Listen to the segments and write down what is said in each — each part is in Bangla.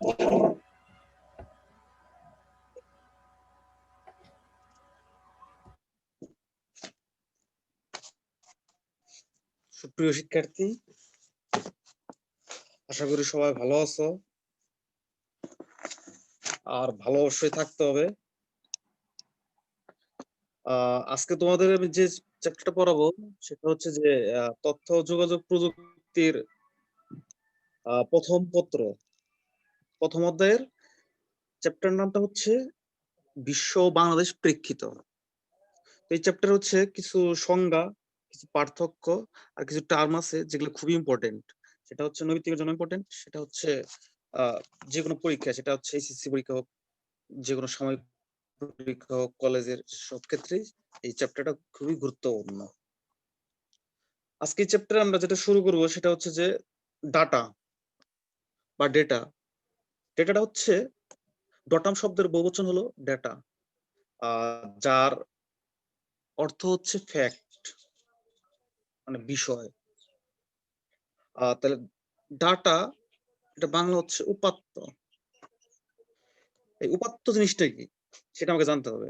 সুপ্রিয় শিক্ষার্থী, আশা করি সবাই ভালো আছো। আর ভালো অবশ্যই থাকতে হবে। আজকে তোমাদের আমি যে চ্যাপ্টারটা পড়াবো সেটা হচ্ছে যে তথ্য যোগাযোগ প্রযুক্তির প্রথম অধ্যায়ের চ্যাপ্টার নামটা হচ্ছে বিশ্ব ও বাংলাদেশ প্রেক্ষিত। এই চ্যাপ্টার হচ্ছে কিছু সংজ্ঞা, কিছু পার্থক্য আর কিছু টার্ম আছে যেগুলো খুবই ইম্পর্টেন্ট। সেটা হচ্ছে নৈতিকের জন্য ইম্পর্টেন্ট। সেটা হচ্ছে যে কোনো পরীক্ষা, সেটা হচ্ছে এসএসসি পরীক্ষা হোক, যে কোনো সাময়িক পরীক্ষা হোক, কলেজের সব ক্ষেত্রেই এই চ্যাপ্টারটা খুবই গুরুত্বপূর্ণ। আজকে এই চ্যাপ্টারে আমরা যেটা শুরু করব সেটা হচ্ছে যে ডাটা বা ডেটা। ডেটাটা হচ্ছে ডটাম শব্দের বহুবচন হলো ডেটা, যার অর্থ হচ্ছে ফ্যাক্ট, মানে বিষয়। তাহলে ডাটা, এটা বাংলা হচ্ছে উপাত্ত। এই উপাত্ত জিনিসটা কি সেটা আমাকে জানতে হবে।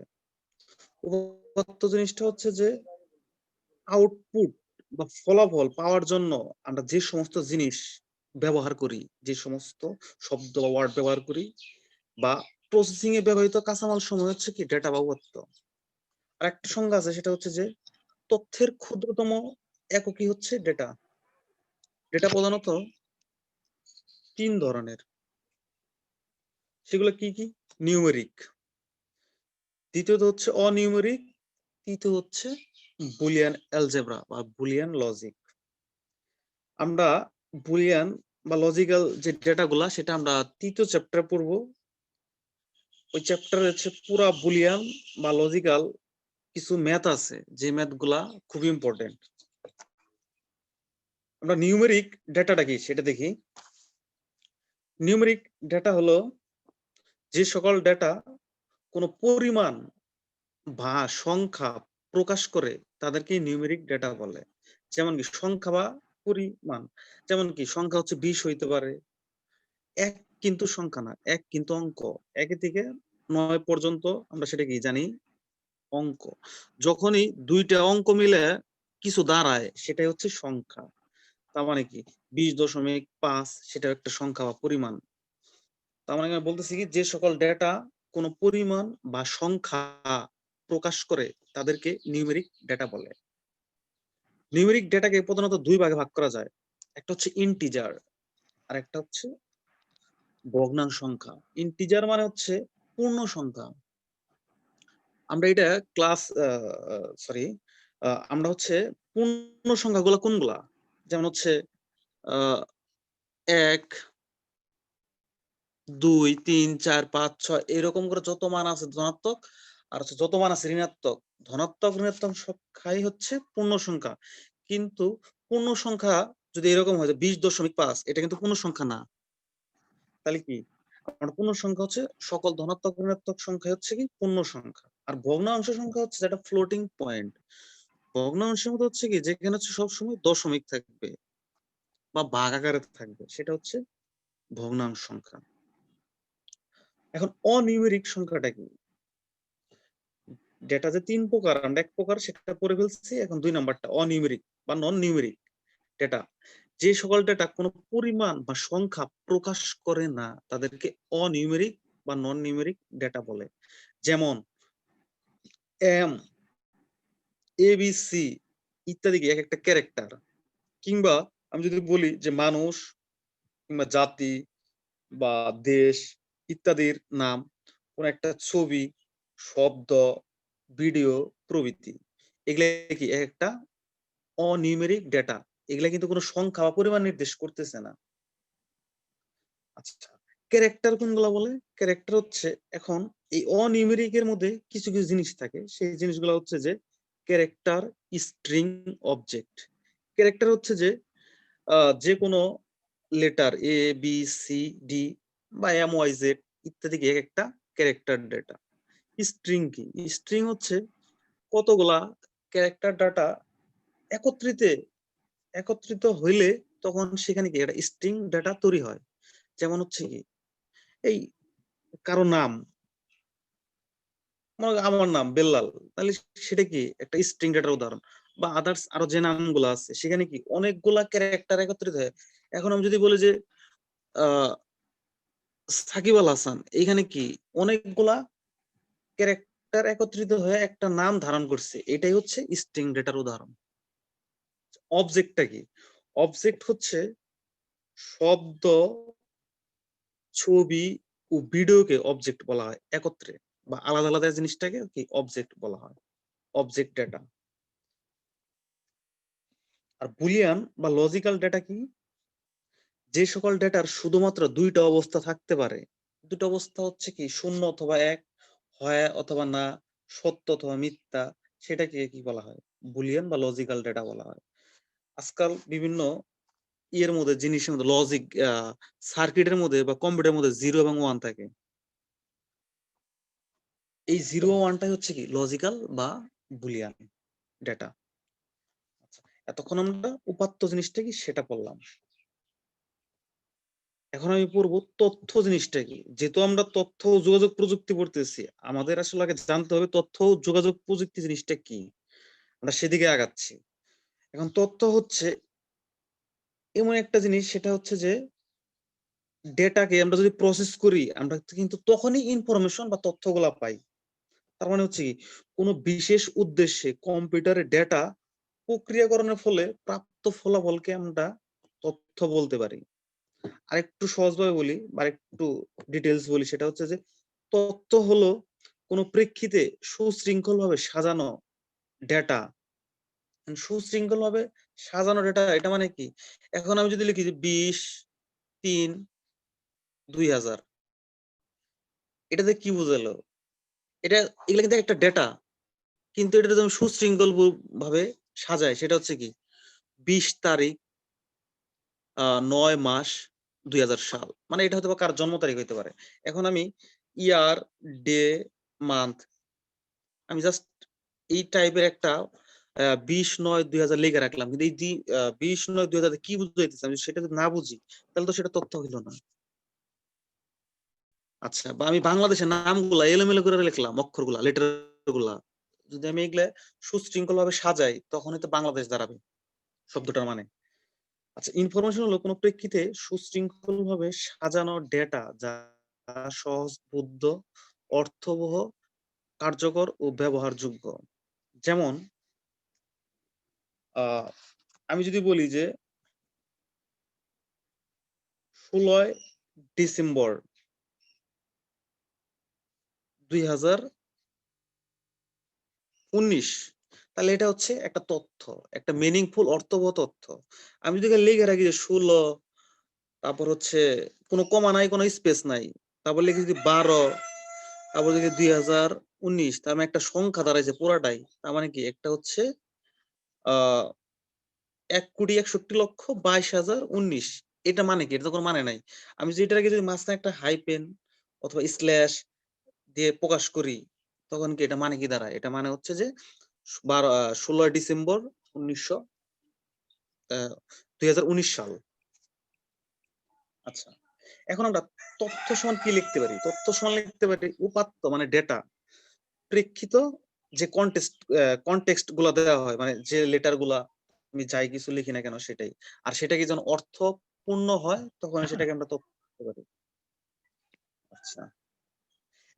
উপাত্ত জিনিসটা হচ্ছে যে আউটপুট বা ফলাফল পাওয়ার জন্য আমরা যে সমস্ত জিনিস ব্যবহার করি, যে সমস্ত শব্দ বা ওয়ার্ড ব্যবহার করি, বা প্রসেসিং এ ব্যবহৃত কাঁচামাল সময় হচ্ছে কি ডেটা বা উপাত্ত। আর একটা সংজ্ঞা আছে, সেটা হচ্ছে যে তথ্যের ক্ষুদ্রতম এককই হচ্ছে ডেটা। ডেটা প্রধানত তিন ধরনের। সেগুলো কি কি? নিউমেরিক, দ্বিতীয়ত হচ্ছে অনিউমেরিক, তৃতীয় হচ্ছে বুলিয়ান অ্যালজেব্রা বা বুলিয়ান লজিক। আমরা বুলিয়ান বা লজিক্যাল যে ডেটাগুলা সেটা আমরা তৃতীয় চ্যাপ্টারে পড়বো। ওই চ্যাপ্টারে হচ্ছে পুরা বুলিয়ান বা লজিক্যাল কিছু ম্যাথ আছে, যে ম্যাথ গুলা খুবই ইম্পর্টেন্ট। আমরা নিউমেরিক ডেটাটা কি সেটা দেখি। নিউমেরিক ডেটা হলো যে সকল ডেটা কোনো পরিমাণ বা সংখ্যা প্রকাশ করে তাদেরকে নিউমেরিক ডেটা বলে। যেমন কি সংখ্যা বা পরিমাণ, যেমন কি সংখ্যা হচ্ছে 20 হইতে পারে। এক কিন্তু সংখ্যা না, এক কিন্তু অঙ্ক। 1 থেকে 9 পর্যন্ত আমরা সেটা কি জানি, অঙ্ক। যখনই দুইটা অঙ্ক মিলে কিছু দাঁড়ায় সেটাই হচ্ছে সংখ্যা। তার মানে কি 20.5 সেটা একটা সংখ্যা বা পরিমাণ। তার মানে আমি বলতেছি কি, যে সকল ডেটা কোনো পরিমাণ বা সংখ্যা প্রকাশ করে তাদেরকে নিউমেরিক ডেটা বলে। নিউমেরিক ডেটাকে প্রধানত দুই ভাগে ভাগ করা যায়। একটা হচ্ছে ইন্টিজার আর একটা হচ্ছে ভগ্নাংশ সংখ্যা। ইন্টিজার মানে হচ্ছে পূর্ণ সংখ্যা। আমরা এটা ক্লাস সরি আমরা হচ্ছে পূর্ণ সংখ্যাগুলো কোনগুলা, যেমন হচ্ছে 1, 2, 3, 4, 5, 6 এরকম করে যত মান আছে ধনাত্মক, আর হচ্ছে যত মান আছে ঋণাত্মক। ধনাত্মক ঋণাত্মক সংখ্যাই হচ্ছে পূর্ণ সংখ্যা। কিন্তু পূর্ণ সংখ্যা যদি এরকম হয় যে 20.5, এটা কিন্তু পূর্ণ সংখ্যা না। তাহলে কি, আমরা পূর্ণ সংখ্যা হচ্ছে সকল ধনাত্মক ঋণাত্মক সংখ্যা হচ্ছে কি পূর্ণ সংখ্যা। আর ভগ্নাংশ সংখ্যা হচ্ছে যেটা ফ্লোটিং পয়েন্ট। ভগ্নাংশের মধ্যে হচ্ছে কি, যেখানে হচ্ছে সবসময় দশমিক থাকবে বা ভাগ আকারে থাকবে, সেটা হচ্ছে ভগ্নাংশ সংখ্যা। এখন অনিউমেরিক সংখ্যাটা কি? ডেটা যে তিন প্রকার, আমরা এক প্রকার সেটা পড়ে ফেলছি। এখন 2 নাম্বারটা অনিউমেরিক বা নন নিউমেরিক ডেটা। যে সকল ডেটা কোনো পরিমাণ বা সংখ্যা প্রকাশ করে না তাদেরকে অনিউমেরিক বা নন নিউমেরিক ডেটা বলে। যেমন এম, এ বি সি ইত্যাদি এক একটা ক্যারেক্টার। কিংবা আমি যদি বলি যে মানুষ কিংবা জাতি বা দেশ ইত্যাদির নাম, কোন একটা ছবি, শব্দ, ভিডিও প্রভৃতি, এগুলা কি একটা অনিউমেরিক ডেটা। এগুলা কিন্তু কোনো সংখ্যা বা পরিমাণ নির্দেশ করতেছে না। আচ্ছা, ক্যারেক্টার কোনগুলা বলে? ক্যারেক্টার হচ্ছে, এখন এই অনিউমেরিক এর মধ্যে কিছু কিছু জিনিস থাকে, সেই জিনিসগুলো হচ্ছে যে ক্যারেক্টার, স্ট্রিং, অবজেক্ট। ক্যারেক্টার হচ্ছে যে যে কোনো letter A B C D বা এম ওয়াই জেড ইত্যাদি এক একটা ক্যারেক্টার ডেটা। স্ট্রিং কি? স্ট্রিং হচ্ছে কতগুলা ক্যারেক্টার ডাটা একত্রিত একত্রিত হইলে তখন সেখানে কি একটা স্ট্রিং ডাটা তৈরি হয়। যেমন হচ্ছে কি, এই কারো নাম, আমার নাম বেল্লাল, তাহলে সেটা কি একটা স্ট্রিং ডেটার উদাহরণ। বা আদার্স আরো যে নামগুলো আছে সেখানে কি অনেকগুলা ক্যারেক্টার একত্রিত হয়। এখন আমি যদি বলি যে আহ সাকিব আল হাসান, এখানে কি অনেকগুলা ক্যারেক্টার একত্রিত হয়ে একটা নাম ধারণ করছে, এটাই হচ্ছে স্ট্রিং ডেটার উদাহরণ। অবজেক্টটা কি? অবজেক্ট হচ্ছে শব্দ, ছবি ও ভিডিওকে অবজেক্ট বলা হয় একত্রে, বা আলাদা আলাদা জিনিসটাকে কি অবজেক্ট বলা হয়, অবজেক্ট ডেটা। আর বুলিয়ান বা লজিক্যাল ডেটা কি? যে সকল ডেটার শুধুমাত্র দুইটা অবস্থা থাকতে পারে। দুটো অবস্থা হচ্ছে কি শূন্য অথবা এক, হয় অথবা না, সত্য অথবা মিথ্যা, সেটাকে কি বলা হয়? বুলিয়ান বা লজিক্যাল ডেটা বলা হয়। আজকাল বিভিন্ন ইয়ের মধ্যে, জিনিসের মধ্যে, লজিক সার্কিটের মধ্যে বা কম্পিউটারের মধ্যে 0 এবং 1 থাকে। এই 0 ও 1টাই হচ্ছে কি লজিক্যাল বা বুলিয়ান ডেটা। এতক্ষণ আমরা উপাত্ত জিনিসটা কি সেটা পড়লাম। এখন আমি পড়বো তথ্য জিনিসটা কি। যেহেতু আমরা তথ্য ও যোগাযোগ প্রযুক্তি পড়তেছি, আমাদের আসলে আগে জানতে হবে তথ্য ও যোগাযোগ প্রযুক্তি জিনিসটা কি। আমরা সেদিকে আগাচ্ছি। এখন তথ্য হচ্ছে এমন একটা জিনিস, সেটা হচ্ছে যে ডেটাকে আমরা যদি প্রসেস করি, আমরা কিন্তু তখনই ইনফরমেশন বা তথ্যগুলা পাই। তার মানে হচ্ছে কি কোনো বিশেষ উদ্দেশ্যে কম্পিউটারে ডেটা প্রক্রিয়াকরণের ফলে প্রাপ্ত ফলাফলকে আমরা তথ্য বলতে পারি। আরেকটু সহজভাবে বলি বা একটু ডিটেলস বলি, সেটা হচ্ছে যে তথ্য হলো কোনো প্রেক্ষিতে সুশৃঙ্খলভাবে সাজানো ডেটা। সুশৃঙ্খলভাবে সাজানো ডেটা, এটা মানে কি? এখন আমি যদি লিখি যে 20-3-2000, এটাতে কি বোঝালো? এটা, এগুলা কিন্তু একটা ডেটা, কিন্তু এটা যদি আমি সুশৃঙ্খল ভাবে সাজাই, সেটা হচ্ছে কি 20 তারিখ 9 মাস 2000 সাল, মানে এটা হতে পারে কার জন্ম তারিখ হইতে পারে। এখন আমি ইয়ার, ডে, মান্থ, আমি জাস্ট এই টাইপের একটা 20-9-2000 লিখে রাখলাম, কিন্তু এই 20-9-2000 কি বুঝাইতেছে আমি সেটা যদি না বুঝি, তাহলে তো সেটা তথ্য হইলো না। আচ্ছা, বা আমি বাংলাদেশের নামগুলা এলোমেলো করে লিখলাম, অক্ষরগুলা, লেটার গুলা, যদি আমি এগুলা সুশৃঙ্খল ভাবে সাজাই, তখনই তো বাংলাদেশ দাঁড়াবে শব্দটার মানে। আচ্ছা, ইনফরমেশন হলো কোনো প্রেক্ষিতে সুশৃঙ্খল ভাবে সাজানো ডেটা, যা সহজবোধ্য, অর্থবহ, কার্যকর ও ব্যবহারযোগ্য। যেমন আমি যদি বলি যে 16 ডিসেম্বর 2019, তাহলে এটা হচ্ছে একটা তথ্য, একটা মিনিংফুল অর্থবহ তথ্য। আমি যদি লিখে রাখি যে 16, তারপর হচ্ছে কোনো কমা নাই, কোনো স্পেস নাই, তারপর লিখে যদি 12, তারপর যদি 2019, তার মানে একটা সংখ্যা দাঁড়াইছে পুরাটাই, তার মানে কি একটা হচ্ছে আহ 1,61,22,019। এটা মানে কি? এটা তো কোনো মানে নাই। আমি যদি এটাকে যদি মাঝখানে একটা হাইপেন অথবা স্ল্যাশ দিয়ে প্রকাশ করি, তখন কি এটা মানে কি দাঁড়ায়? এটা মানে হচ্ছে যে 16 ডিসেম্বর 2019 সাল। আচ্ছা, এখন আমরা তথ্য সমান কি লিখতে পারি? তথ্য সমান লিখতে পারি উপাত্ত মানে ডেটা, প্রেক্ষিত যে কনটেক্সট গুলা দেওয়া হয়, মানে যে লেটার গুলা আমি যাই কিছু লিখি না কেন সেটাই, আর সেটা কি যেন অর্থপূর্ণ হয়, তখন সেটাকে আমরা তথ্য বলতে পারি। আচ্ছা,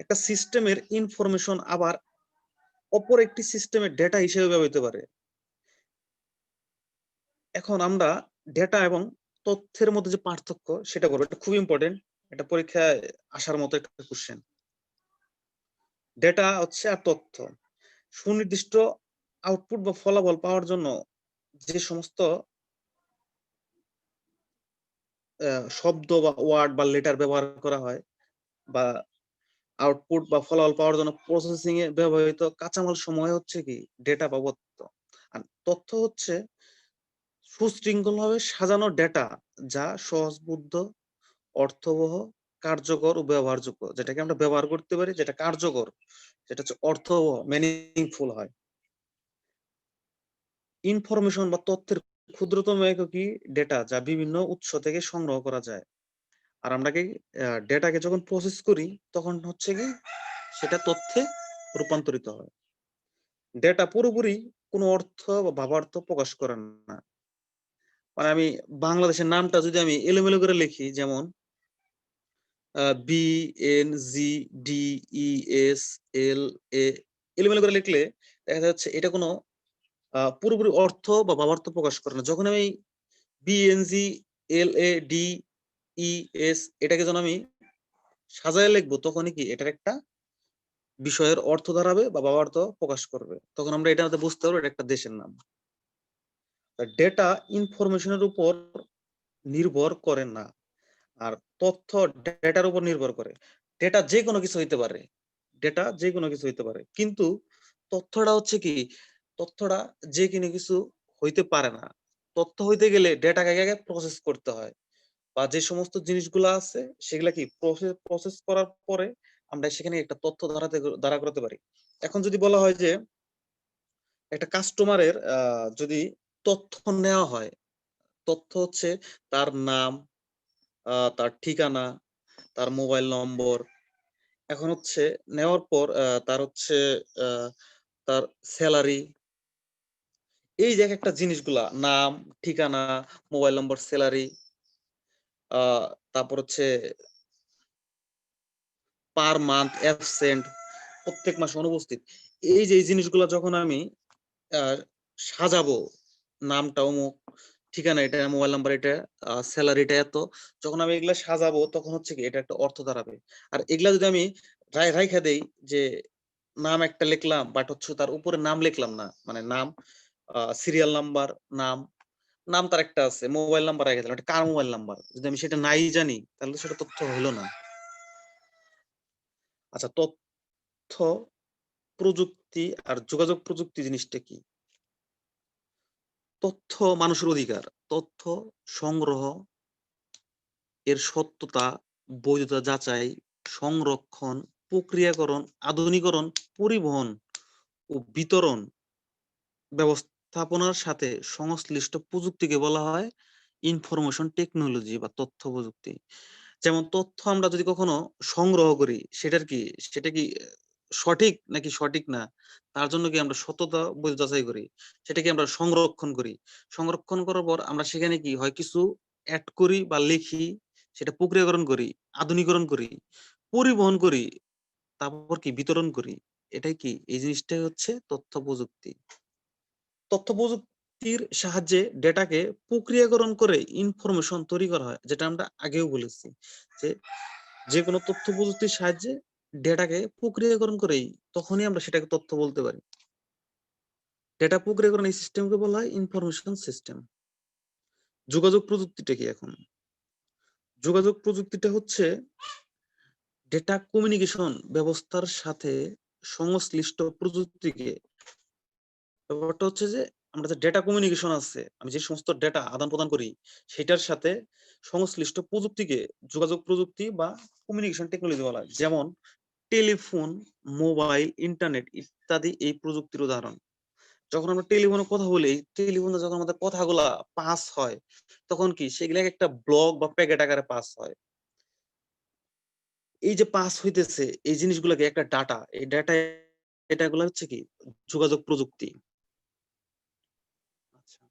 একটা সিস্টেমের ইনফরমেশন আবার অপর একটি সিস্টেমের ডেটা হিসেবে ব্যবহৃত হতে পারে। এখন আমরা ডেটা এবং তথ্যের মধ্যে যে পার্থক্য সেটা বলবো, এটা খুব ইম্পর্টেন্ট, এটা পরীক্ষায় আসার মতো একটা কোশ্চেন। ডেটা হচ্ছে আর তথ্য, সুনির্দিষ্ট আউটপুট বা ফলাফল পাওয়ার জন্য যে সমস্ত শব্দ বা ওয়ার্ড বা লেটার ব্যবহার করা হয়, বা আউটপুট বা ফলাফল পাওয়ার জন্য প্রসেসিং এ ব্যবহৃত কাঁচামাল সময় হচ্ছে কি ডেটা বা তথ্য। আর তথ্য হচ্ছে সুশৃঙ্খলভাবে সাজানো ডেটা, যা সহজবোধ্য, অর্থবহ, কার্যকর ও ব্যবহারযোগ্য, যেটাকে আমরা ব্যবহার করতে পারি, যেটা কার্যকর, যেটা হচ্ছে অর্থবহ, মিনিংফুল হয়। ইনফরমেশন বা তথ্যের ক্ষুদ্রতম একক কি ডেটা, যা বিভিন্ন উৎস থেকে সংগ্রহ করা যায়। আর আমরা কি ডেটাকে যখন প্রসেস করি তখন হচ্ছে কি সেটা তথ্যে রূপান্তরিত হয়। ডেটা পুরোপুরি কোনো অর্থ বা ভাবার্থ প্রকাশ করে না। মানে আমি বাংলাদেশের নামটা যদি আমি এলোমেলো করে লিখি, যেমন BNZDESLA, এলোমেলো করে লিখলে দেখা যাচ্ছে এটা কোনো পুরোপুরি অর্থ বা ভাবার্থ প্রকাশ করে না। যখন আমি BNZLADES এটাকে যখন আমি সাজায় লিখবো, তখনই কি এটার একটা বিষয়ের অর্থ দাঁড়াবে বা ভাবার্থ প্রকাশ করবে। তখন আমরা এটাতে বুঝতে পারবো এটা একটা দেশের নাম। ডেটা ইনফরমেশনের উপর নির্ভর করে না, আর তথ্য ডেটার উপর নির্ভর করে। ডেটা যে কোনো কিছু হইতে পারে, ডেটা যে কোনো কিছু হইতে পারে, কিন্তু তথ্যটা হচ্ছে কি, তথ্যটা যে কোনো কিছু হইতে পারে না। তথ্য হইতে গেলে ডেটাকে আগে প্রসেস করতে হয়, বা যে সমস্ত জিনিসগুলো আছে সেগুলা কি প্রসেস করার পরে আমরা সেখানে একটা তথ্য দাঁড়া করতে পারি। এখন যদি বলা হয় যে একটা কাস্টমারের যদি তথ্য নেওয়া হয়, তথ্য হচ্ছে তার নাম, তার ঠিকানা, তার মোবাইল নম্বর। এখন হচ্ছে নেওয়ার পর তার হচ্ছে আহ, তার স্যালারি, এই যে একটা জিনিসগুলা, নাম, ঠিকানা, মোবাইল নম্বর, স্যালারি, তারপর হচ্ছে পার মান্থ অ্যাবসেন্ট, প্রত্যেক মাসে অনুপস্থিত। এই যে এই জিনিসগুলা যখন আমি আহ, সাজাবো, নামটা অমুক, ঠিকানা এটা, মোবাইল নাম্বার এটা, স্যালারিটা এত, যখন আমি এগুলা সাজাবো তখন হচ্ছে কি এটা একটা অর্থ দাঁড়াবে। আর এগুলা যদি আমি রাইখা দেই যে নাম একটা লিখলাম, বাট হচ্ছে তার উপরে নাম লিখলাম না, মানে নাম, সিরিয়াল নাম্বার, নাম, নাম তার একটা আছে, মোবাইল নাম্বার রেখে দিলাম, এটা কার মোবাইল নাম্বার, যদি আমি সেটা নাই জানি তাহলে তো সেটা তথ্য হলো না। আচ্ছা, তথ্য প্রযুক্তি আর যোগাযোগ প্রযুক্তি জিনিসটা কি? তথ্য মানুষের অধিকার। তথ্য সংগ্রহ, এর সত্যতা, বৈধতা যাচাই, সংরক্ষণ, প্রক্রিয়াকরণ, আধুনিকরণ, পরিবহন ও বিতরণ ব্যবস্থাপনার সাথে সংশ্লিষ্ট প্রযুক্তিকে বলা হয় ইনফরমেশন টেকনোলজি বা তথ্য প্রযুক্তি। যেমন তথ্য আমরা যদি কখনো সংগ্রহ করি, সেটা কি সঠিক নাকি সঠিক না, তার জন্য কি আমরা সততা বৈধ যাচাই করি, সেটা কি আমরা সংরক্ষণ করি। সংরক্ষণ করার পর আমরা সেখানে কি হয় কিছু অ্যাড করি বা লিখি, সেটা প্রক্রিয়াকরণ করি, আধুনিকরণ করি, পরিবহন করি, তারপর কি বিতরণ করি। এটাই কি, এই জিনিসটাই হচ্ছে তথ্য প্রযুক্তি। তথ্য প্রযুক্তির সাহায্যে ডেটাকে প্রক্রিয়াকরণ করে ইনফরমেশন তৈরি করা হয়, যেটা আমরা আগেও বলেছি যে যে কোনো তথ্য প্রযুক্তির সাহায্যে ডেটাকে প্রক্রিয়াকরণ করেই তখনই আমরা সেটাকে তথ্য বলতে পারি। ডেটা প্রক্রিয়াকরণ এই সিস্টেমকে বলা হয় ইনফরমেশন সিস্টেম। যোগাযোগ প্রযুক্তিটা কি এখন? যোগাযোগ প্রযুক্তিটা হচ্ছে ডেটা কমিউনিকেশন ব্যবস্থার সাথে সংশ্লিষ্ট প্রযুক্তিকে, ব্যাপারটা হচ্ছে যে আমরা যে ডেটা কমিউনিকেশন আছে, আমি যে সমস্ত ডেটা আদান প্রদান করি সেটার সাথে সংশ্লিষ্ট প্রযুক্তিকে যোগাযোগ প্রযুক্তি বা কমিউনিকেশন টেকনোলজি বলা হয়। যেমন টেলিফোন, মোবাইল, ইন্টারনেট ইত্যাদি এই প্রযুক্তির উদাহরণ। যখন আমরা টেলিফোনে কথা বলি, টেলিফোনে যখন আমাদের কথাগুলা পাস হয়, তখন কি সেগুলা একটা ব্লগ বা প্যাকেট আকারে পাস হয়। এই যে পাস হইতেছে এই জিনিসগুলোকে একটা ডাটা, এই এটাগুলো হচ্ছে কি যোগাযোগ প্রযুক্তি। আচ্ছা,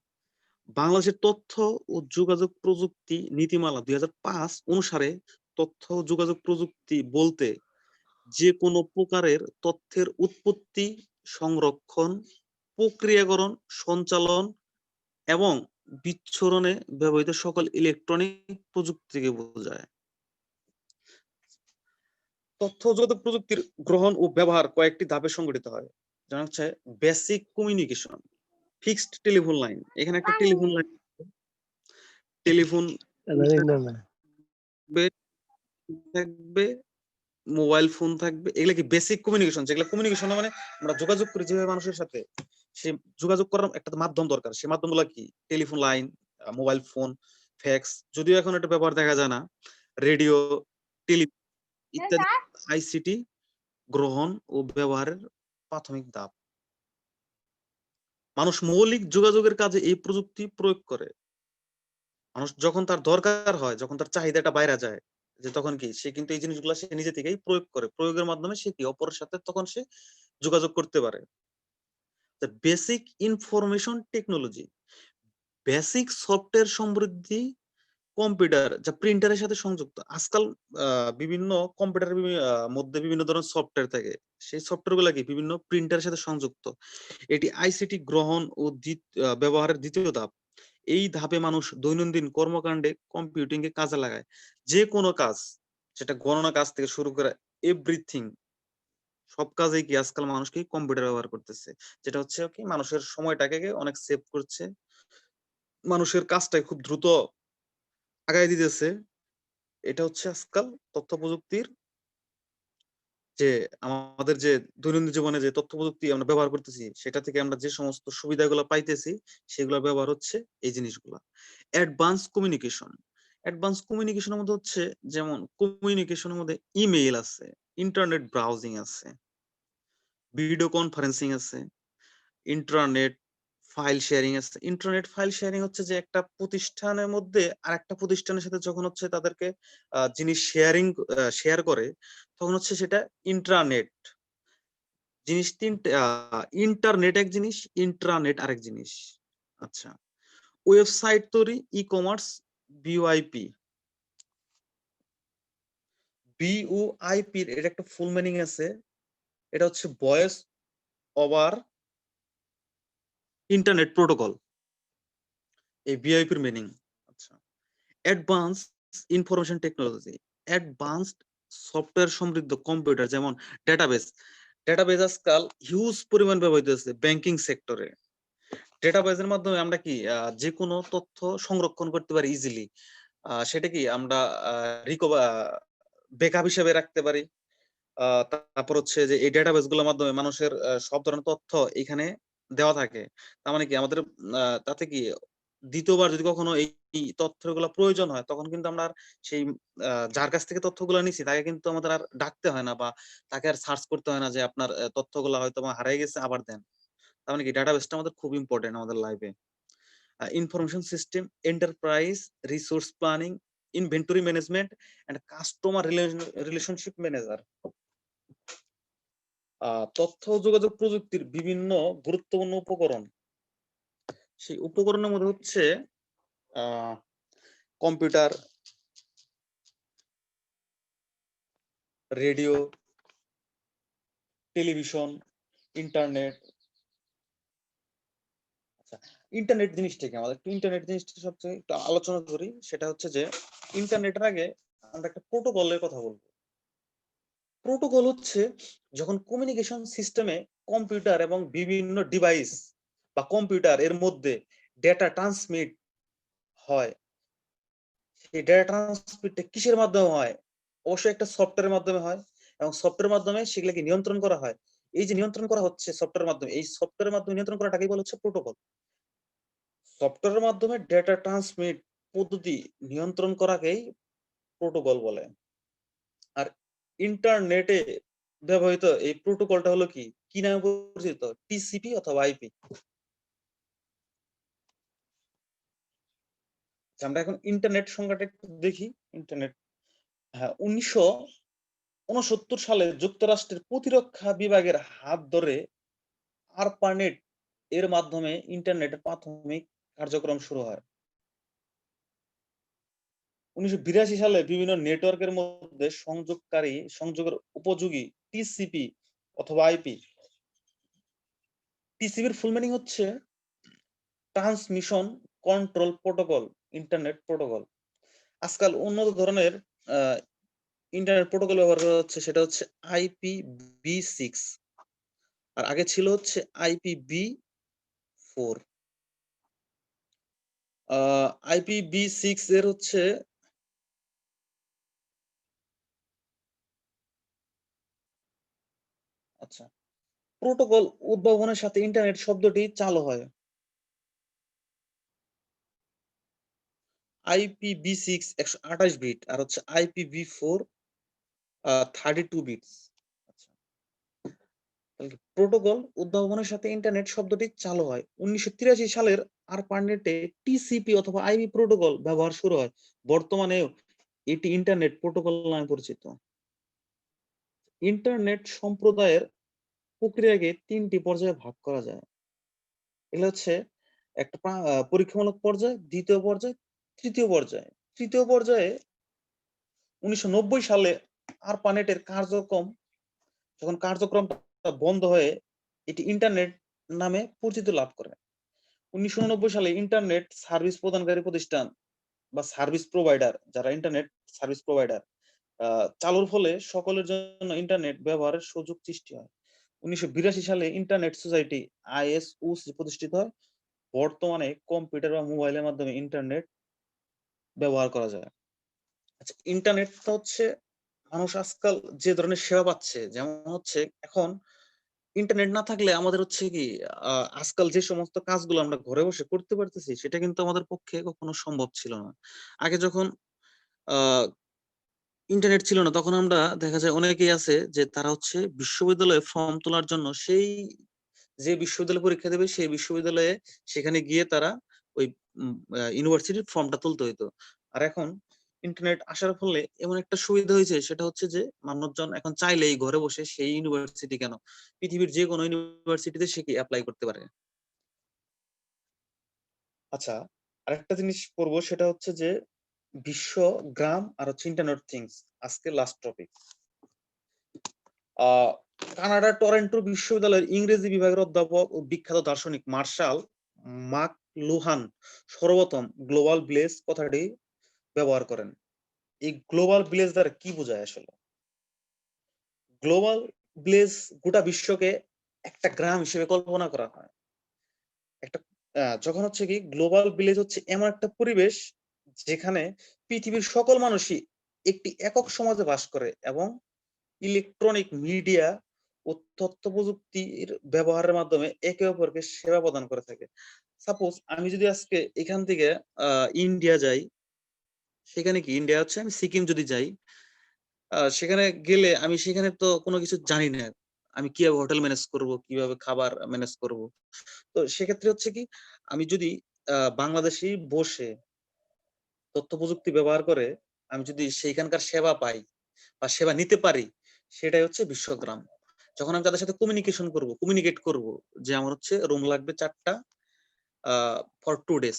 বাংলাদেশের তথ্য ও যোগাযোগ প্রযুক্তি নীতিমালা ২০০৫ অনুসারে তথ্য ও যোগাযোগ প্রযুক্তি বলতে যে কোনো প্রকারের তথ্যের উৎপত্তি, সংরক্ষণ, প্রক্রিয়াকরণ, সঞ্চালন এবং বিচ্ছুরণে ব্যবহৃত সকল ইলেকট্রনিক প্রযুক্তিকে বোঝায়। তথ্য ও যোগাযোগ প্রযুক্তির গ্রহণ ও ব্যবহার কয়েকটি ধাপে সংগঠিত হয়। যেমন হচ্ছে basic communication, fixed telephone line. এখানে একটা টেলিফোন লাইন, টেলিফোন থাকবে, থাকবে মোবাইল ফোন থাকবে, এগুলা কি বেসিক কমিউনিকেশন, যেগুলো কমিউনিকেশন মানে আমরা যোগাযোগ করি যেভাবে মানুষের সাথে, সে যোগাযোগ করার একটা মাধ্যম দরকার। সে মাধ্যমগুলো কি? Telephone line, mobile phone, fax, যদিও এখন এটা ব্যবহার দেখা যায় না, রেডিও, টেলি ইত্যাদি আইসিটি গ্রহণ ও ব্যবহারের প্রাথমিক ধাপ। মানুষ মৌলিক যোগাযোগের কাজে এই প্রযুক্তি প্রয়োগ করে। মানুষ যখন তার দরকার হয়, যখন তার চাহিদাটা বাইরে যায়, যে তখন কি সে কিন্তু এই জিনিসগুলো সে নিজে থেকেই প্রয়োগ করে, প্রয়োগের মাধ্যমে সে কি অপরের সাথে তখন সে যোগাযোগ করতে পারে। Basic information technology, basic software সমৃদ্ধি কম্পিউটার যা প্রিন্টারের সাথে সংযুক্ত। আজকাল বিভিন্ন কম্পিউটারের মধ্যে বিভিন্ন ধরনের সফটওয়্যার থাকে। সেই সফটওয়্যার গুলা কি বিভিন্ন প্রিন্টারের সাথে সংযুক্ত। এটি আইসিটি গ্রহণ ও ব্যবহারের দ্বিতীয় ধাপ। এই ধাপে মানুষ দৈনন্দিন কর্মকাণ্ডে কম্পিউটিং এ কাজে লাগায়। যে কোনো কাজ, সেটা গণনা কাজ থেকে শুরু করে এভরিথিং, সব কাজেই কি আজকাল মানুষ কি কম্পিউটার ব্যবহার করতেছে। যেটা হচ্ছে কি মানুষের সময়টাকে অনেক সেভ করছে। মানুষের কাজটাই খুব দ্রুত আগায় দিতেছে। এটা হচ্ছে আজকাল তথ্য প্রযুক্তির যে আমাদের যে দৈনন্দিন জীবনে যে তথ্য প্রযুক্তি আমরা ব্যবহার করতেছি, সেটা থেকে আমরা যে সমস্ত সুবিধাগুলো পাইতেছি, সেগুলো ব্যবহার হচ্ছে এই জিনিসগুলা। Advance communication. অ্যাডভান্স কমিউনিকেশনের মধ্যে হচ্ছে যেমন কমিউনিকেশনের মধ্যে ইমেইল আছে, ইন্টারনেট ব্রাউজিং আছে, ভিডিও কনফারেন্সিং আছে, ইন্টারনেট ফাইল শেয়ারিং আছে। ইন্টারনেট ফাইল শেয়ারিং হচ্ছে যে একটা প্রতিষ্ঠানের মধ্যে আরেকটা প্রতিষ্ঠানের সাথে যখন হচ্ছে তাদেরকে জিনিস শেয়ার করে, তখন হচ্ছে সেটা ইন্ট্রানেট। জিনিস তিনটে, ইন্টারনেট এক জিনিস, ইন্ট্রানেট আরেক জিনিস। আচ্ছা, ওয়েবসাইট তৈরি, ই কমার্স, বিওআইপি। বিওআইপি এর একটা ফুল মিনিং আছে, এটা হচ্ছে ভয়েস ওভার ইন্টারনেট প্রোটোকল, এই বিওআইপির মিনিং। আচ্ছা, advance information technology, advanced software সমৃদ্ধ কম্পিউটার, যেমন ডেটাবেস। ডেটাবেস আজকাল হিউজ পরিমাণ ব্যবহৃত হচ্ছে ব্যাংকিং সেক্টরে। ডেটাবেসের মাধ্যমে আমরা কি যে কোনো তথ্য সংরক্ষণ করতে পারি ইজিলি। সেটা কি আমরা রিকভার ব্যাকআপ হিসেবে রাখতে পারি। তারপর হচ্ছে যে এই ডেটাবেস গুলোর মাধ্যমে মানুষের সব ধরনের তথ্য এখানে দেওয়া থাকে। তার মানে কি আমাদের তাতে কি দ্বিতীয়বার যদি কখনো এই তথ্যগুলো প্রয়োজন হয়, তখন কিন্তু আমরা আর সেই যার কাছ থেকে তথ্যগুলো নিছি তাকে কিন্তু আমাদের আর ডাকতে হয় না, বা তাকে আর সার্চ করতে হয় না যে আপনার তথ্যগুলো হয়তো বা হারিয়ে গেছে, আবার দেন। তার মানে কি ডাটাবেসটা আমাদের খুব ইম্পর্টেন্ট আমাদের লাইফে। Information system, enterprise resource planning, inventory management and customer relationship manager. তথ্য ও যোগাযোগ প্রযুক্তির বিভিন্ন গুরুত্বপূর্ণ উপকরণ। সেই উপকরণের মধ্যে হচ্ছে কম্পিউটার, রেডিও, টেলিভিশন, ইন্টারনেট। আচ্ছা, ইন্টারনেট জিনিসটা কি, আমাদের একটু ইন্টারনেট জিনিসটা সবচেয়ে একটু আলোচনা করি। সেটা হচ্ছে যে ইন্টারনেটের আগে আমরা একটা প্রোটোকলের কথা বলবো। প্রোটোকল হচ্ছে যখন কমিউনিকেশন সিস্টেমে কম্পিউটার এবং বিভিন্ন ডিভাইস বা কম্পিউটার এর মধ্যে ডেটা ট্রান্সমিট হয়। সেই ডেটা ট্রান্সমিটটা কিসের মাধ্যমে হয়? অবশ্যই একটা সফটওয়্যারের মাধ্যমে হয়, এবং সফটওয়্যারের মাধ্যমে সেগুলোকে নিয়ন্ত্রণ করা হয়। এই যে নিয়ন্ত্রণ করা হচ্ছে সফটওয়্যারের মাধ্যমে, এই সফটওয়্যারের মাধ্যমে নিয়ন্ত্রণ করাটাকেই বলা হচ্ছে প্রোটোকল। সফটওয়্যারের মাধ্যমে ডেটা ট্রান্সমিট পদ্ধতি নিয়ন্ত্রণ করাকেই প্রোটোকল বলে। আর ইন্টারনেটে ব্যবহৃত এই প্রোটোকলটা হলো কি, কি নামে পরিচিত? টিসিপি অথবা আইপি। আমরা এখন ইন্টারনেট সংজ্ঞাটা একটু দেখি। ইন্টারনেট, হ্যাঁ, 1969 সালে যুক্তরাষ্ট্রের প্রতিরক্ষা বিভাগের হাত ধরে আরপানেট এর মাধ্যমে ইন্টারনেটের প্রাথমিক কার্যক্রম শুরু হয়। 1982 সালে বিভিন্ন নেটওয়ার্কের মধ্যে সংযোগের উপযোগী টিসিপি অথবা আইপি। টিসিপির ফুল মিনিং হচ্ছে transmission control protocol, internet protocol. আজকাল উন্নত ধরনের আহ, ইন্টারনেট প্রোটোকল ব্যবহার করা হচ্ছে, সেটা হচ্ছে IPv6, আর আগে ছিল হচ্ছে IPv4। IPv6 এর হচ্ছে আচ্ছা, প্রোটোকল উদ্ভাবনের সাথে ইন্টারনেট শব্দটি চালু হয়। IPv6 128 বিট, আর হচ্ছে IPv4 32 বিটস। আচ্ছা, প্রোটোকল উদ্ভাবনের সাথে ইন্টারনেট শব্দটি চালু হয়। 1983 সালের আরপানেটে টিসিপি অথবা আইপি প্রোটোকল ব্যবহার শুরু হয়। বর্তমানে এটি ইন্টারনেট প্রোটোকল নামে পরিচিত। ইন্টারনেট সম্প্রদায়ের প্রক্রিয়াকে ৩টি পর্যায়ে ভাগ করা যায়। এগুলো হচ্ছে একটা পরীক্ষামূলক পর্যায়, ২য় পর্যায়, ৩য় পর্যায়। ৩য় পর্যায়ে ১৯৯০ সালে আরপানেটের যখন কার্যক্রমটা বন্ধ হয়ে এটি ইন্টারনেট নামে পরিচিতি লাভ করে। ১৯৮৯ সালে ইন্টারনেট সার্ভিস প্রদানকারী প্রতিষ্ঠান বা সার্ভিস প্রোভাইডার, যারা ইন্টারনেট সার্ভিস প্রোভাইডার চালুর ফলে সকলের জন্য ইন্টারনেট ব্যবহারের সুযোগ সৃষ্টি হয়। ১৯৮২ সালে ইন্টারনেট সোসাইটি ISO প্রতিষ্ঠিত হয়। বর্তমানে কম্পিউটার বা মোবাইলের মাধ্যমে ইন্টারনেট ব্যবহার করা যায়। আচ্ছা, ইন্টারনেটটা হচ্ছে মানুষ আজকাল যে ধরনের সেবা পাচ্ছে, যেমন হচ্ছে এখন ইন্টারনেট না থাকলে আমাদের হচ্ছে কি আজকাল যে সমস্ত কাজগুলো আমরা ঘরে বসে করতে পারতেছি সেটা কিন্তু আমাদের পক্ষে কখনো সম্ভব ছিল না। আগে যখন আ ইন্টারনেট ছিল না তখন আমরা দেখা যায় অনেকেই আছে যে তারা হচ্ছে বিশ্ববিদ্যালয়ে ফর্ম তোলার জন্য যে বিশ্ববিদ্যালয়ে পরীক্ষা দেবে সেই বিশ্ববিদ্যালয়ে সেখানে গিয়ে তারা ওই ইউনিভার্সিটির ফর্মটা তুলতে হইতো। আর এখন ইন্টারনেট আসার ফলে এমন একটা সুবিধা হয়েছে সেটা হচ্ছে যে মানুষজন এখন চাইলেই ঘরে বসে সেই ইউনিভার্সিটি কেন পৃথিবীর যে কোনো ইউনিভার্সিটিতে সে কি এপ্লাই করতে পারে। আচ্ছা, আরেকটা জিনিস পড়বো সেটা হচ্ছে যে বিশ্ব গ্রাম আর হচ্ছে ইন্টারনেট থিংস। আজকে লাস্ট টপিক। আহ কানাডার টরন্টো বিশ্ববিদ্যালয়ের ইংরেজি বিভাগের অধ্যাপক ও বিখ্যাত দার্শনিক মার্শাল মাকলুহান সর্বপ্রথম গ্লোবাল ভিলেজ কথাটি ব্যবহার করেন। এই গ্লোবাল ভিলেজ দ্বারা কি বোঝায় আসলে? গ্লোবাল ভিলেজ গোটা বিশ্বকে একটা গ্রাম হিসেবে কল্পনা করা হয়। একটা যখন হচ্ছে কি গ্লোবাল ভিলেজ হচ্ছে এমন একটা পরিবেশ যেখানে পৃথিবীর সকল মানুষই একটি একক সমাজে বাস করে এবং ইলেকট্রনিক মিডিয়া ও তথ্য প্রযুক্তির ব্যবহারের মাধ্যমে একে অপরকে সেবা প্রদান করে থাকে। সাপোজ আমি যদি আজকে এখান থেকে ইন্ডিয়া যাই, সেখানে কি ইন্ডিয়া হচ্ছে আমি সিকিম যদি যাই, সেখানে গেলে আমি সেখানে তো কোনো কিছু জানি না। আমি কিভাবে হোটেল ম্যানেজ করব, কিভাবে খাবার ম্যানেজ করব। তো সেক্ষেত্রে হচ্ছে কি আমি যদি বাংলাদেশেই বসে তথ্য প্রযুক্তি ব্যবহার করে আমি যদি সেইখানকার সেবা পাই বা সেবা নিতে পারি, সেটাই হচ্ছে বিশ্বগ্রাম। যখন আমি তাদের সাথে কমিউনিকেট করব যে আমার হচ্ছে রুম লাগবে ৪ টা ফর 2 ডেজ।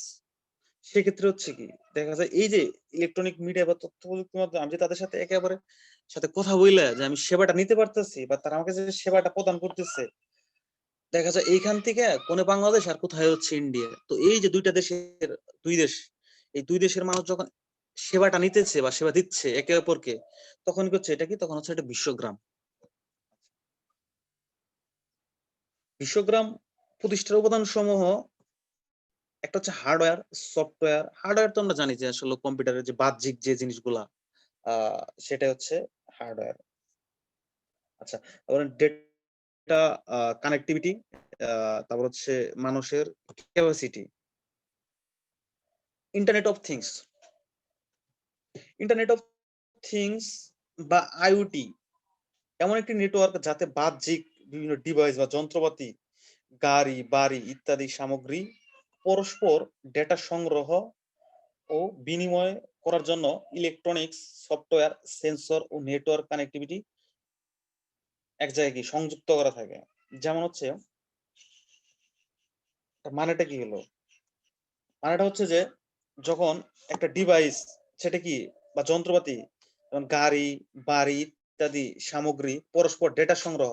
সেক্ষেত্রে হচ্ছে কি দেখা যায় এই যে ইলেকট্রনিক মিডিয়া বা তথ্য প্রযুক্তির মাধ্যমে আমি যে তাদের সাথে একেবারে সাথে কথা বইলা যে আমি সেবাটা নিতে পারতেছি বা তারা আমাকে যে সেবাটা প্রদান করতেছে, দেখা যায় এইখান থেকে কোনে বাংলাদেশ আর কোথায় হচ্ছে ইন্ডিয়া। তো এই যে ২ দেশ, এই ২ দেশের মানুষ যখন সেবাটা নিতেছে বা সেবা দিচ্ছে একে অপরকে, তখন কি হচ্ছে এটা কি? তখন হচ্ছে এটা বিশ্বগ্রাম। বিশ্বগ্রাম প্রতিষ্ঠার উপাদানসমূহ একটা হচ্ছে হার্ডওয়্যার, সফটওয়্যার। হার্ডওয়্যার তো আমরা জানি যে আসলে কম্পিউটারের যে বাহ্যিক যে জিনিসগুলা সেটা হচ্ছে হার্ডওয়্যার। আচ্ছা, তারপরে ডেটা কানেক্টিভিটি, তারপর হচ্ছে মানুষের capacity. Internet of things. Internet of things বা IoT এমন একটি নেটওয়ার্ক যাতে বাহ্যিক বিভিন্ন ডিভাইস বা যন্ত্রপাতি, গাড়ি, বাড়ি ইত্যাদি সামগ্রী পরস্পর ডেটা সংগ্রহ ও বিনিময় করার জন্য ইলেকট্রনিক্স, সফটওয়্যার, সেন্সর ও নেটওয়ার্ক কানেক্টিভিটি এক জায়গায় সংযুক্ত করা থাকে। যেমন হচ্ছে মানেটা কি হলো? মানেটা হচ্ছে যে যখন একটা ডিভাইস সেটা কি বা যন্ত্রপাতি যেমন গাড়ি, বাড়ি ইত্যাদি সামগ্রী পরস্পর ডেটা সংগ্রহ।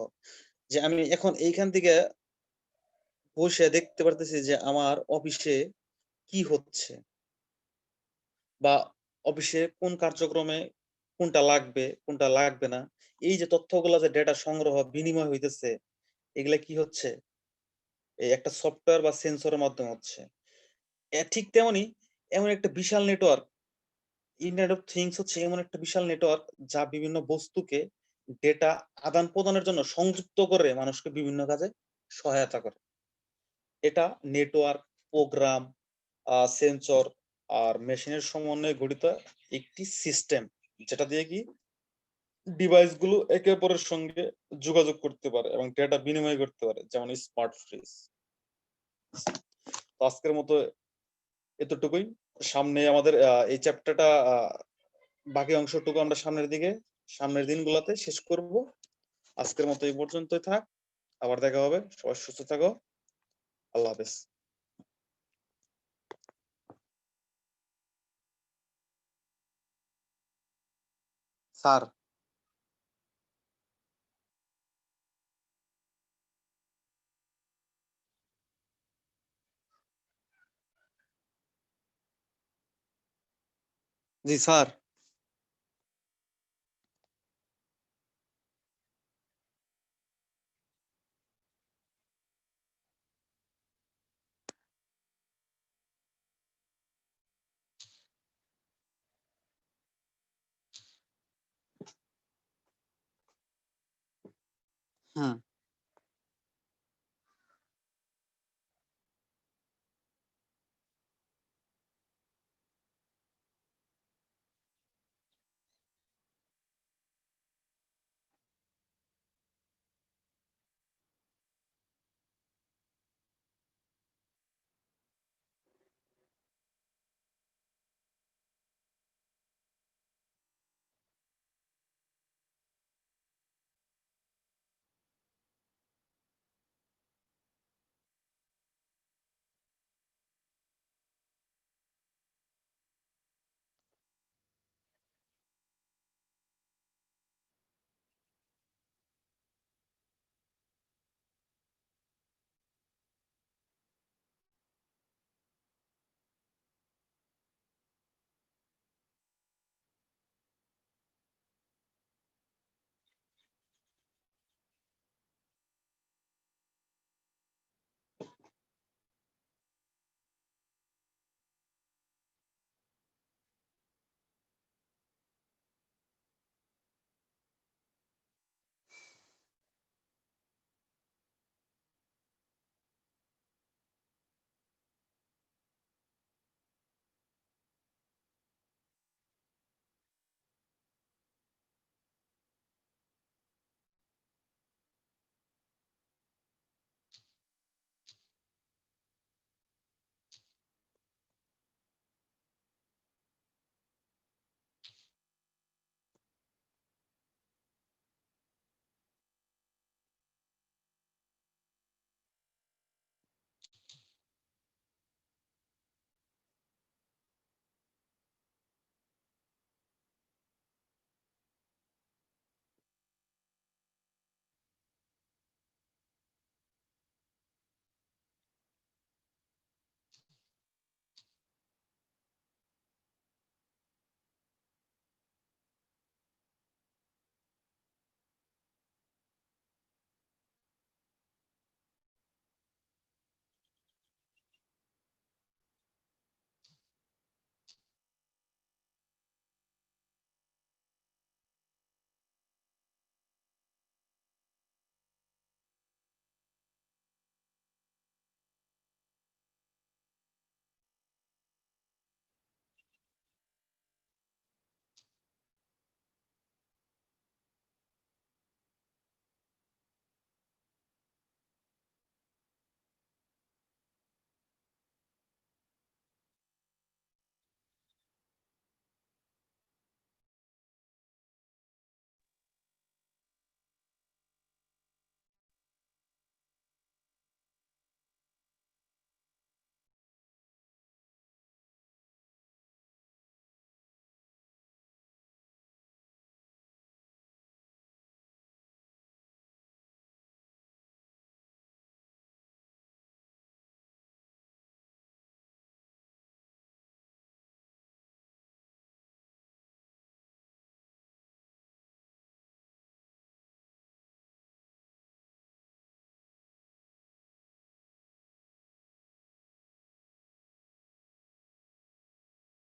যে আমি এখন এইখান থেকে বসে দেখতে পারতেছি যে আমার অফিসে কি হচ্ছে বা অফিসে কোন কার্যক্রমে কোনটা লাগবে, কোনটা লাগবে না। এই যে তথ্যগুলা যে ডেটা সংগ্রহ বিনিময় হইতেছে, এগুলা কি হচ্ছে? এই একটা সফটওয়্যার বা সেন্সরের মাধ্যমে হচ্ছে। ঠিক তেমনি এমন একটা বিশাল নেটওয়ার্ক, ইন্টারনেট অফ থিংস হচ্ছে এমন একটা বিশাল নেটওয়ার্ক যা বিভিন্ন বস্তুকে ডেটা আদান-প্রদানের জন্য সংযুক্ত করে মানুষকে বিভিন্ন কাজে সহায়তা করে। এটা নেটওয়ার্ক, প্রোগ্রাম, সেন্সর আর মেশিনের সমন্বয়ে গঠিত একটি সিস্টেম, যেটা দিয়ে কি ডিভাইস গুলো একে অপরের সঙ্গে যোগাযোগ করতে পারে এবং ডেটা বিনিময় করতে পারে, যেমন স্মার্ট ফ্রিজ। তো আজকের মতো এতটুকুই। সামনে আমাদের এই চ্যাপ্টারটা বাকি অংশটুকু আমরা সামনের দিনগুলোতে শেষ করব। আজকের মতো এই পর্যন্তই থাক। আবার দেখা হবে। সবাই সুস্থ থাকো। আল্লাহ হাফেজ। স্যার। জি স্যার। হুম।